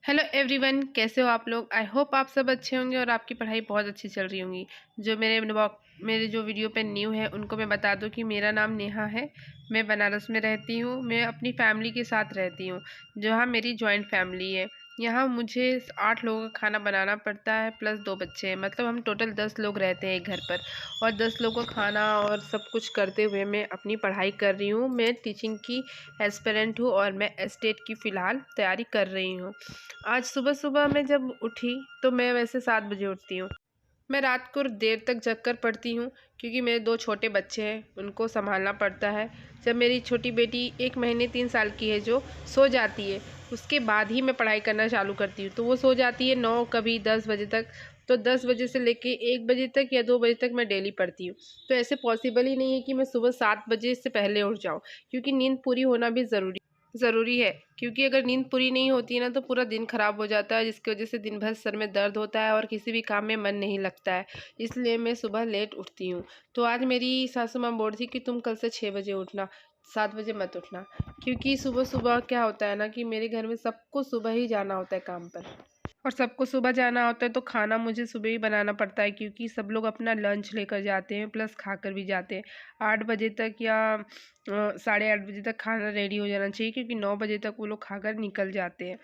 Hello everyone, कैसे हो आप लोग। आई होप आप सब अच्छे होंगे और आपकी पढ़ाई बहुत अच्छी चल रही होंगी। जो मेरे जो वीडियो पे न्यू है उनको मैं बता दूं कि मेरा नाम नेहा है। मैं बनारस में रहती हूँ। मैं अपनी फैमिली के साथ रहती हूँ, जहाँ मेरी जॉइंट फैमिली है। यहाँ मुझे 8 लोगों का खाना बनाना पड़ता है, प्लस 2 बच्चे हैं। मतलब हम टोटल 10 लोग रहते हैं एक घर पर। और 10 लोगों का खाना और सब कुछ करते हुए मैं अपनी पढ़ाई कर रही हूँ। मैं टीचिंग की एस्पिरेंट हूँ और मैं एस्टेट की फ़िलहाल तैयारी कर रही हूँ। आज सुबह सुबह मैं जब उठी तो मैं वैसे 7 बजे उठती हूँ। मैं रात को देर तक जग कर पढ़ती हूँ, क्योंकि मेरे 2 छोटे बच्चे हैं, उनको संभालना पड़ता है। जब मेरी छोटी बेटी 1 महीने 3 साल की है, जो सो जाती है, उसके बाद ही मैं पढ़ाई करना चालू करती हूँ। तो वो सो जाती है 9, कभी 10 बजे तक। तो 10 बजे से लेके 1 बजे तक या 2 बजे तक मैं डेली पढ़ती हूँ। तो ऐसे पॉसिबल ही नहीं है कि मैं सुबह 7 बजे से पहले उठ जाऊँ, क्योंकि नींद पूरी होना भी ज़रूरी है। क्योंकि अगर नींद पूरी नहीं होती है ना, तो पूरा दिन खराब हो जाता है, जिसकी वजह से दिन भर सर में दर्द होता है और किसी भी काम में मन नहीं लगता है। इसलिए मैं सुबह लेट उठती हूँ। तो आज मेरी सासू माँ बोल रही थी कि तुम कल से 6 बजे उठना, 7 बजे मत उठना। क्योंकि सुबह सुबह क्या होता है ना, कि मेरे घर में सबको सुबह ही जाना होता है काम पर। और सबको सुबह जाना होता है तो खाना मुझे सुबह ही बनाना पड़ता है, क्योंकि सब लोग अपना लंच लेकर जाते हैं, प्लस खाकर भी जाते हैं। 8 बजे तक या 8:30 बजे तक खाना रेडी हो जाना चाहिए, क्योंकि 9 बजे तक वो लोग खाकर निकल जाते हैं।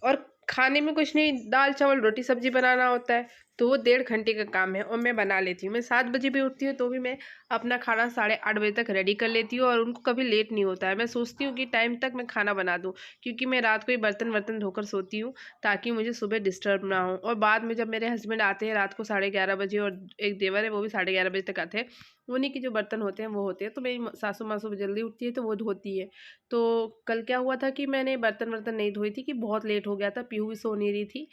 और खाने में कुछ नहीं, दाल चावल रोटी सब्जी बनाना होता है, तो वो 1.5 घंटे का काम है और मैं बना लेती हूँ। मैं 7 बजे भी उठती हूँ तो भी मैं अपना खाना 8:30 बजे तक रेडी कर लेती हूँ, और उनको कभी लेट नहीं होता है। मैं सोचती हूँ कि टाइम तक मैं खाना बना दूँ, क्योंकि मैं रात को ही बर्तन वर्तन धोकर सोती हूँ, ताकि मुझे सुबह डिस्टर्ब ना हो। और बाद में जब मेरे हस्बैंड आते हैं रात को 11:30 बजे, और एक देवर है वो भी 11:30 बजे तक आते हैं, उन्हीं के जो बर्तन होते हैं वो होते हैं। तो मेरी सासू माँ सुबह जल्दी उठती है तो वो धोती है। तो कल क्या हुआ था कि मैंने बर्तन वर्तन नहीं धोई थी, कि बहुत लेट हो गया था, पीहू भी सो नहीं रही थी,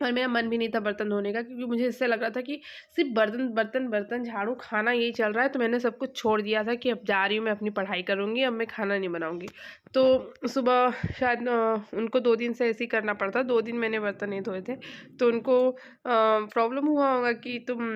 और मेरा मन भी नहीं था बर्तन धोने का, क्योंकि मुझे इससे लग रहा था कि सिर्फ बर्तन बर्तन बर्तन झाड़ू खाना यही चल रहा है। तो मैंने सब कुछ छोड़ दिया था कि अब जा रही हूँ, मैं अपनी पढ़ाई करूँगी, अब मैं खाना नहीं बनाऊँगी। तो सुबह शायद उनको 2 दिन से ऐसे ही करना पड़ता, 2 दिन मैंने बर्तन नहीं धोए थे। तो उनको प्रॉब्लम हुआ होगा कि तुम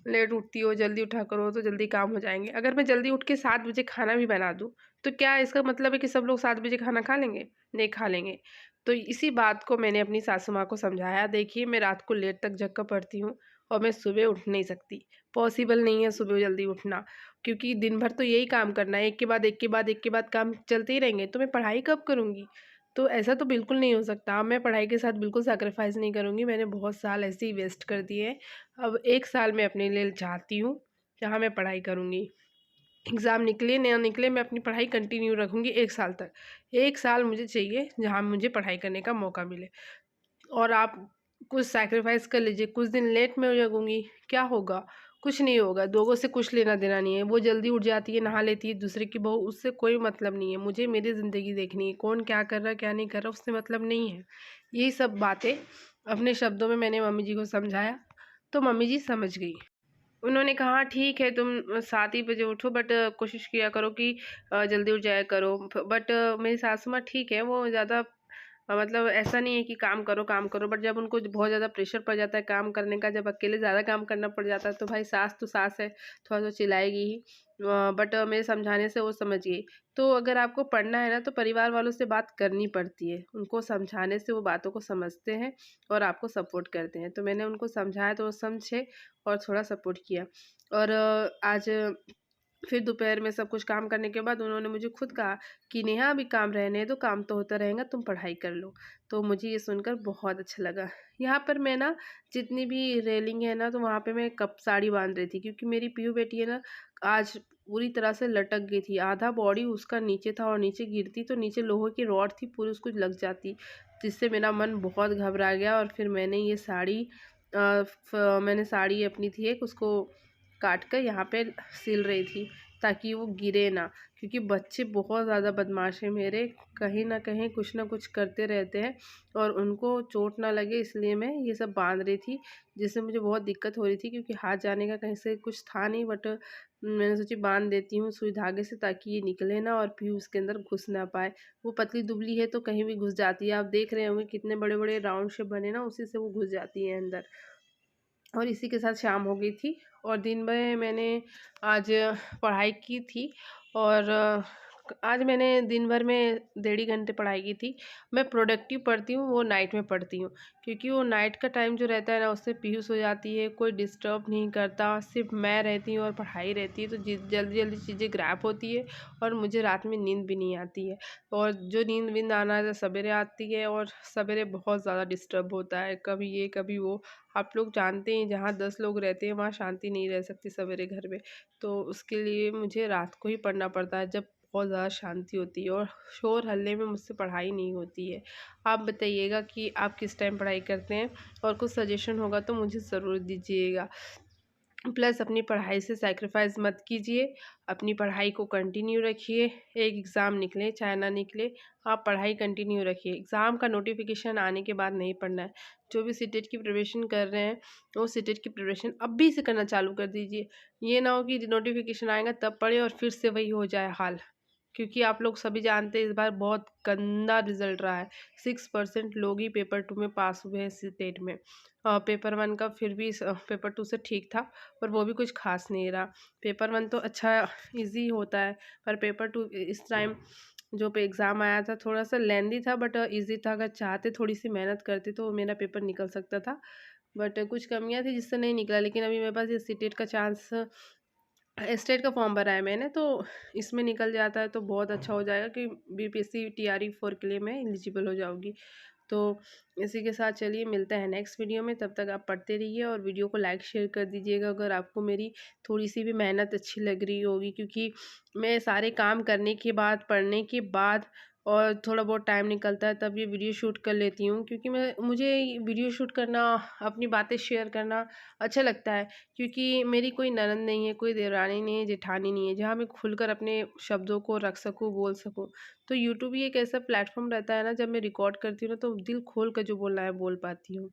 लेट उठती हो, जल्दी उठा करो तो जल्दी काम हो जाएंगे। अगर मैं जल्दी उठ के 7 बजे खाना भी बना दूँ, तो क्या इसका मतलब है कि सब लोग 7 बजे खाना खा लेंगे? नहीं खा लेंगे। तो इसी बात को मैंने अपनी सासू माँ को समझाया। देखिए, मैं रात को लेट तक जग कर पढ़ती हूँ और मैं सुबह उठ नहीं सकती। पॉसिबल नहीं है सुबह जल्दी उठना, क्योंकि दिन भर तो यही काम करना है, एक के बाद एक के बाद एक के बाद काम चलते ही रहेंगे, तो मैं पढ़ाई कब करूँगी? तो ऐसा तो बिल्कुल नहीं हो सकता। अब मैं पढ़ाई के साथ बिल्कुल सैक्रिफाइस नहीं करूँगी। मैंने बहुत साल ऐसे ही वेस्ट कर दिए हैं। अब 1 साल मैं अपने लिए चाहती हूँ, जहाँ मैं पढ़ाई करूँगी। एग्ज़ाम निकले ना निकले, मैं अपनी पढ़ाई कंटिन्यू रखूँगी 1 साल तक। 1 साल मुझे चाहिए जहाँ मुझे पढ़ाई करने का मौका मिले। और आप कुछ सैक्रिफाइस कर लीजिए, कुछ दिन लेट में जगूँगी, क्या होगा? कुछ नहीं होगा, लोगों से कुछ लेना देना नहीं है। वो जल्दी उठ जाती है, नहा लेती है, दूसरे की बहू, उससे कोई मतलब नहीं है। मुझे मेरी ज़िंदगी देखनी है, कौन क्या कर रहा है, क्या नहीं कर रहा, उससे मतलब नहीं है। यही सब बातें अपने शब्दों में मैंने मम्मी जी को समझाया, तो मम्मी जी समझ गई। उन्होंने कहा ठीक है, तुम 7 ही बजे उठो, बट कोशिश किया करो कि जल्दी उठ जाया करो। बट मेरी सासू माँ ठीक है, वो ज़्यादा मतलब ऐसा नहीं है कि काम करो, बट जब उनको बहुत ज़्यादा प्रेशर पड़ जाता है काम करने का, जब अकेले ज़्यादा काम करना पड़ जाता है, तो भाई सास तो सास है, थोड़ा तो चिल्लाएगी ही। बट मेरे समझाने से वो समझ गई। तो अगर आपको पढ़ना है ना, तो परिवार वालों से बात करनी पड़ती है, उनको समझाने से वो बातों को समझते हैं और आपको सपोर्ट करते हैं। तो मैंने उनको समझाया तो वो समझे और थोड़ा सपोर्ट किया। और आज फिर दोपहर में सब कुछ काम करने के बाद उन्होंने मुझे खुद कहा कि नेहा, अभी काम रहने दो, काम तो होता रहेगा, तुम पढ़ाई कर लो। तो मुझे ये सुनकर बहुत अच्छा लगा। यहाँ पर मैं ना, जितनी भी रेलिंग है ना, तो वहाँ पे मैं कप साड़ी बांध रही थी, क्योंकि मेरी पीहू बेटी है ना, आज पूरी तरह से लटक गई थी। आधा बॉडी उसका नीचे था, और नीचे गिरती तो नीचे लोहे की रॉड थी, पूरी उसको लग जाती, जिससे मेरा मन बहुत घबरा गया। और फिर मैंने ये साड़ी मैंने साड़ी अपनी थी एक, उसको काट कर यहाँ पे सिल रही थी, ताकि वो गिरे ना। क्योंकि बच्चे बहुत ज़्यादा बदमाश हैं मेरे, कहीं ना कहीं कुछ ना कुछ करते रहते हैं, और उनको चोट ना लगे इसलिए मैं ये सब बांध रही थी, जिससे मुझे बहुत दिक्कत हो रही थी, क्योंकि हाथ जाने का कहीं से कुछ था नहीं। बट मैंने सोची बांध देती हूँ सुई धागे से, ताकि ये निकले ना और फिर उसके अंदर घुस ना पाए। वो पतली दुबली है तो कहीं भी घुस जाती है। आप देख रहे होंगे कितने बड़े बड़े राउंड शेप बने ना, उसी से वो घुस जाती है अंदर। और इसी के साथ शाम हो गई थी, और दिन में मैंने आज पढ़ाई की थी। और आज मैंने दिन भर में 1.5 घंटे पढ़ाई की थी। मैं प्रोडक्टिव पढ़ती हूँ, वो नाइट में पढ़ती हूँ, क्योंकि वो नाइट का टाइम जो रहता है ना, उससे पीस हो जाती है, कोई डिस्टर्ब नहीं करता, सिर्फ मैं रहती हूँ और पढ़ाई रहती है, तो जल्दी जल्दी चीज़ें ग्रैब होती है और मुझे रात में नींद भी नहीं आती है। और जो नींद वींद आना है सवेरे आती है, और सवेरे बहुत ज़्यादा डिस्टर्ब होता है, कभी ये कभी वो। आप लोग जानते हैं, जहाँ 10 लोग रहते हैं वहाँ शांति नहीं रह सकती सवेरे घर में। तो उसके लिए मुझे रात को ही पढ़ना पड़ता है, जब बहुत ज़्यादा शांति होती है और शोर हल्ले में मुझसे पढ़ाई नहीं होती है। आप बताइएगा कि आप किस टाइम पढ़ाई करते हैं, और कुछ सजेशन होगा तो मुझे ज़रूर दीजिएगा। प्लस अपनी पढ़ाई से सैक्रिफाइस मत कीजिए, अपनी पढ़ाई को कंटिन्यू रखिए। एक एग्ज़ाम निकले चाहे ना निकले, आप पढ़ाई कंटिन्यू रखिए। एग्ज़ाम का नोटिफिकेशन आने के बाद नहीं पढ़ना है। जो भी सीटेट की प्रिपरेशन कर रहे हैं, वो सीटेट की प्रिपरेशन अभी से करना चालू कर दीजिए। ये ना हो कि नोटिफिकेशन आएगा तब पढ़े और फिर से वही हो जाए हाल। क्योंकि आप लोग सभी जानते हैं इस बार बहुत गंदा रिजल्ट रहा है। 6% लोग ही पेपर 2 में पास हुए हैं सीटेट में। पेपर 1 का फिर भी पेपर 2 से ठीक था, पर वो भी कुछ खास नहीं रहा। पेपर 1 तो अच्छा इजी होता है, पर पेपर 2 इस टाइम जो पे एग्ज़ाम आया था थोड़ा सा लेंदी था, बट इजी था। अगर चाहते थोड़ी सी मेहनत करते तो मेरा पेपर निकल सकता था, बट कुछ कमियां थी जिससे नहीं निकला। लेकिन अभी मेरे पास ये सीटेट का चांस, स्टेट का फॉर्म भरा है मैंने, तो इसमें निकल जाता है तो बहुत अच्छा हो जाएगा कि बीपीएससी टीआरई 4 के लिए मैं एलिजिबल हो जाऊँगी। तो इसी के साथ चलिए मिलते हैं नेक्स्ट वीडियो में। तब तक आप पढ़ते रहिए और वीडियो को लाइक शेयर कर दीजिएगा अगर आपको मेरी थोड़ी सी भी मेहनत अच्छी लग रही होगी, क्योंकि मैं सारे काम करने के बाद, पढ़ने के बाद और थोड़ा बहुत टाइम निकलता है तब ये वीडियो शूट कर लेती हूँ, क्योंकि मुझे वीडियो शूट करना, अपनी बातें शेयर करना अच्छा लगता है। क्योंकि मेरी कोई ननद नहीं है, कोई देवरानी नहीं है, जेठानी नहीं है, जहाँ मैं खुलकर अपने शब्दों को रख सकूँ, बोल सकूँ। तो यूट्यूब ही एक ऐसा प्लेटफॉर्म रहता है ना, जब मैं रिकॉर्ड करती हूँ ना तो दिल खोल कर जो बोलना है बोल पाती हूँ।